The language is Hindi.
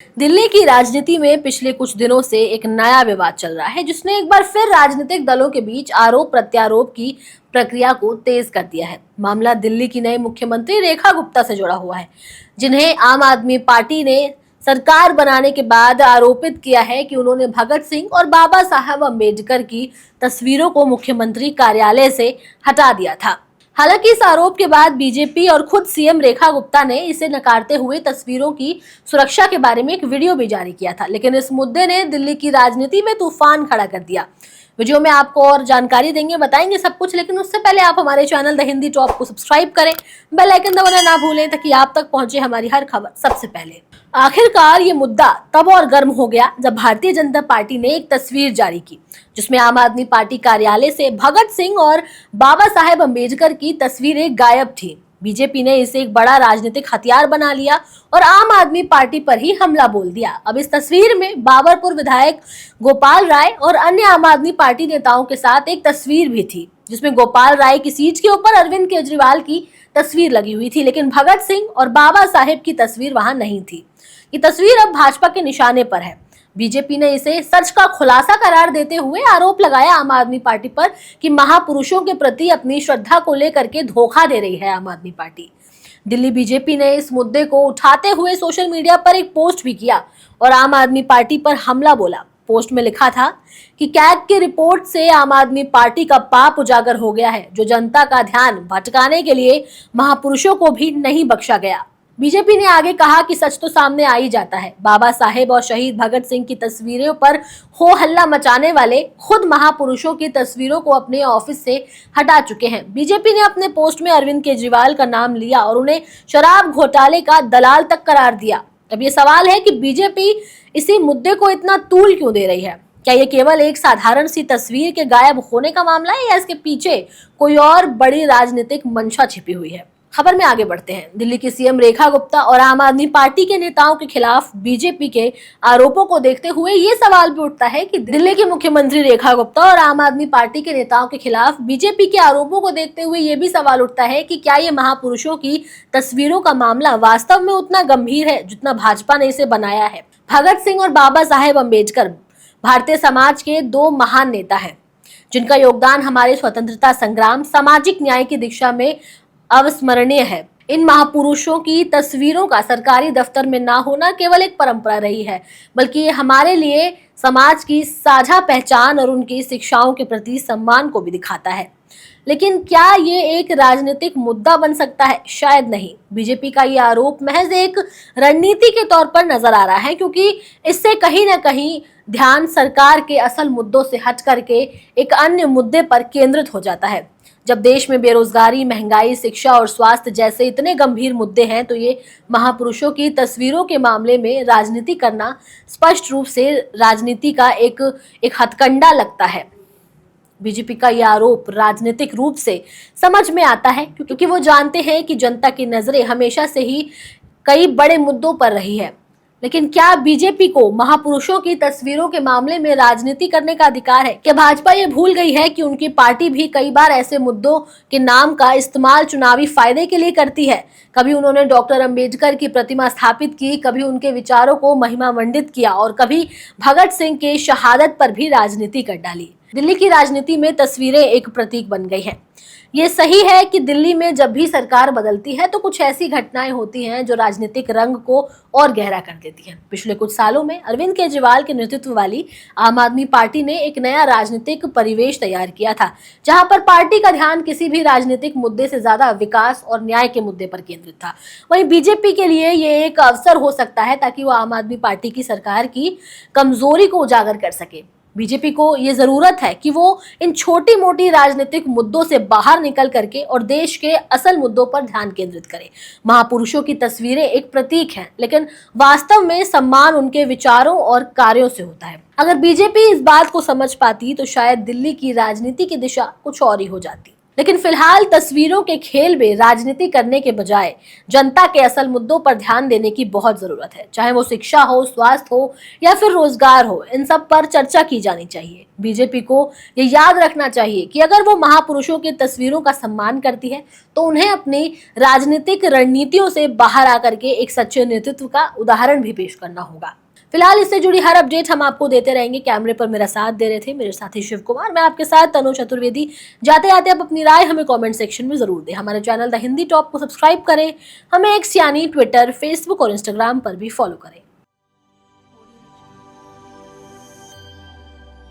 दिल्ली की राजनीति में पिछले कुछ दिनों से एक नया विवाद चल रहा है, जिसने एक बार फिर राजनीतिक दलों के बीच आरोप प्रत्यारोप की प्रक्रिया को तेज कर दिया है। मामला दिल्ली की नई मुख्यमंत्री रेखा गुप्ता से जुड़ा हुआ है, जिन्हें आम आदमी पार्टी ने सरकार बनाने के बाद आरोपित किया है कि उन्होंने भगत सिंह और बाबा साहब अम्बेडकर की तस्वीरों को मुख्यमंत्री कार्यालय से हटा दिया था। हालांकि इस आरोप के बाद बीजेपी और खुद सीएम रेखा गुप्ता ने इसे नकारते हुए तस्वीरों की सुरक्षा के बारे में एक वीडियो भी जारी किया था, लेकिन इस मुद्दे ने दिल्ली की राजनीति में तूफान खड़ा कर दिया। वीडियो में आपको और जानकारी देंगे, बताएंगे सब कुछ, लेकिन उससे पहले आप हमारे चैनल द हिंदी टॉप को सब्सक्राइब करें, बेल आइकन दबाना ना भूलें ताकि आप तक पहुंचे हमारी हर खबर सबसे पहले। आखिरकार ये मुद्दा तब और गर्म हो गया जब भारतीय जनता पार्टी ने एक तस्वीर जारी की, जिसमें आम आदमी पार्टी कार्यालय से भगत सिंह और बाबा साहेब अम्बेडकर की तस्वीरें गायब थी। बीजेपी ने इसे एक बड़ा राजनीतिक हथियार बना लिया और आम आदमी पार्टी पर ही हमला बोल दिया। अब इस तस्वीर में बाबरपुर विधायक गोपाल राय और अन्य आम आदमी पार्टी नेताओं के साथ एक तस्वीर भी थी, जिसमें गोपाल राय की सीट के ऊपर अरविंद केजरीवाल की तस्वीर लगी हुई थी, लेकिन भगत सिंह और बाबा साहेब की तस्वीर वहां नहीं थी। ये तस्वीर अब भाजपा के निशाने पर है। बीजेपी ने इसे सच का खुलासा करार देते हुए आरोप लगाया आम आदमी पार्टी पर कि महापुरुषों के प्रति अपनी श्रद्धा को लेकर के धोखा दे रही है आम आदमी पार्टी। दिल्ली बीजेपी ने इस मुद्दे को उठाते हुए सोशल मीडिया पर एक पोस्ट भी किया और आम आदमी पार्टी पर हमला बोला। पोस्ट में लिखा था कि कैग की रिपोर्ट से आम आदमी पार्टी का पाप उजागर हो गया है, जो जनता का ध्यान भटकाने के लिए महापुरुषों को भी नहीं बख्शा गया। बीजेपी ने आगे कहा कि सच तो सामने आ ही जाता है। बाबा साहेब और शहीद भगत सिंह की तस्वीरों पर हो हल्ला मचाने वाले खुद महापुरुषों की तस्वीरों को अपने ऑफिस से हटा चुके हैं। बीजेपी ने अपने पोस्ट में अरविंद केजरीवाल का नाम लिया और उन्हें शराब घोटाले का दलाल तक करार दिया। अब ये सवाल है कि बीजेपी इसी मुद्दे को इतना तूल क्यों दे रही है? क्या ये केवल एक साधारण सी तस्वीर के गायब होने का मामला है या इसके पीछे कोई और बड़ी राजनीतिक मंशा छिपी हुई है? खबर में आगे बढ़ते हैं। दिल्ली की सीएम रेखा गुप्ता और आम आदमी पार्टी के नेताओं के खिलाफ बीजेपी के आरोपों को देखते हुए ये सवाल भी उठता है कि दिल्ली की मुख्यमंत्री रेखा गुप्ता और आम आदमी पार्टी के नेताओं के खिलाफ बीजेपी के आरोपों को देखते हुए ये भी सवाल उठता है कि क्या ये महापुरुषों की तस्वीरों का मामला वास्तव में उतना गंभीर है जितना भाजपा ने इसे बनाया है। भगत सिंह और बाबा साहेब अम्बेडकर भारतीय समाज के दो महान नेता हैं, जिनका योगदान हमारे स्वतंत्रता संग्राम, सामाजिक न्याय की दिशा में अविस्मरणीय है। इन महापुरुषों की तस्वीरों का सरकारी दफ्तर में ना होना केवल एक परंपरा रही है, बल्कि ये हमारे लिए समाज की साझा पहचान और उनकी शिक्षाओं के प्रति सम्मान को भी दिखाता है। लेकिन क्या ये एक राजनीतिक मुद्दा बन सकता है? शायद नहीं। बीजेपी का ये आरोप महज एक रणनीति के तौर पर नजर आ रहा है, क्योंकि इससे कहीं ना कहीं ध्यान सरकार के असल मुद्दों से हट करके एक अन्य मुद्दे पर केंद्रित हो जाता है। जब देश में बेरोजगारी, महंगाई, शिक्षा और स्वास्थ्य जैसे इतने गंभीर मुद्दे हैं, तो ये महापुरुषों की तस्वीरों के मामले में राजनीति करना स्पष्ट रूप से राजनीति का एक हथकंडा लगता है। बीजेपी का यह आरोप राजनीतिक रूप से समझ में आता है, क्योंकि वो जानते हैं कि जनता की नजरें हमेशा से ही कई बड़े मुद्दों पर रही है। लेकिन क्या बीजेपी को महापुरुषों की तस्वीरों के मामले में राजनीति करने का अधिकार है? क्या भाजपा ये भूल गई है कि उनकी पार्टी भी कई बार ऐसे मुद्दों के नाम का इस्तेमाल चुनावी फायदे के लिए करती है? कभी उन्होंने डॉक्टर अंबेडकर की प्रतिमा स्थापित की, कभी उनके विचारों को महिमामंडित किया और कभी भगत सिंह के शहादत पर भी राजनीति कर डाली। दिल्ली की राजनीति में तस्वीरें एक प्रतीक बन गई हैं। ये सही है कि दिल्ली में जब भी सरकार बदलती है तो कुछ ऐसी घटनाएं होती हैं जो राजनीतिक रंग को और गहरा कर देती हैं। पिछले कुछ सालों में अरविंद केजरीवाल के नेतृत्व वाली आम आदमी पार्टी ने एक नया राजनीतिक परिवेश तैयार किया था, जहां पर पार्टी का ध्यान किसी भी राजनीतिक मुद्दे से ज्यादा विकास और न्याय के मुद्दे पर केंद्रित था। वहीं बीजेपी के लिए ये एक अवसर हो सकता है ताकि वो आम आदमी पार्टी की सरकार की कमजोरी को उजागर कर सके। बीजेपी को ये जरूरत है कि वो इन छोटी मोटी राजनीतिक मुद्दों से बाहर निकल करके और देश के असल मुद्दों पर ध्यान केंद्रित करे। महापुरुषों की तस्वीरें एक प्रतीक हैं, लेकिन वास्तव में सम्मान उनके विचारों और कार्यों से होता है। अगर बीजेपी इस बात को समझ पाती तो शायद दिल्ली की राजनीति की दिशा कुछ और ही हो जाती। लेकिन फिलहाल तस्वीरों के खेल में राजनीति करने के बजाय जनता के असल मुद्दों पर ध्यान देने की बहुत जरूरत है। चाहे वो शिक्षा हो, स्वास्थ्य हो या फिर रोजगार हो, इन सब पर चर्चा की जानी चाहिए। बीजेपी को ये याद रखना चाहिए कि अगर वो महापुरुषों की तस्वीरों का सम्मान करती है तो उन्हें अपनी राजनीतिक रणनीतियों से बाहर आकर के एक सच्चे नेतृत्व का उदाहरण भी पेश करना होगा। फिलहाल इससे जुड़ी हर अपडेट हम आपको देते रहेंगे। कैमरे पर मेरा साथ दे रहे थे मेरे साथी शिव कुमार, मैं आपके साथ तनु चतुर्वेदी। जाते जाते आप अपनी राय हमें कमेंट सेक्शन में जरूर दें। हमारे चैनल द हिंदी टॉप को सब्सक्राइब करें, हमें एक्स यानी ट्विटर, फेसबुक और इंस्टाग्राम पर भी फॉलो करें।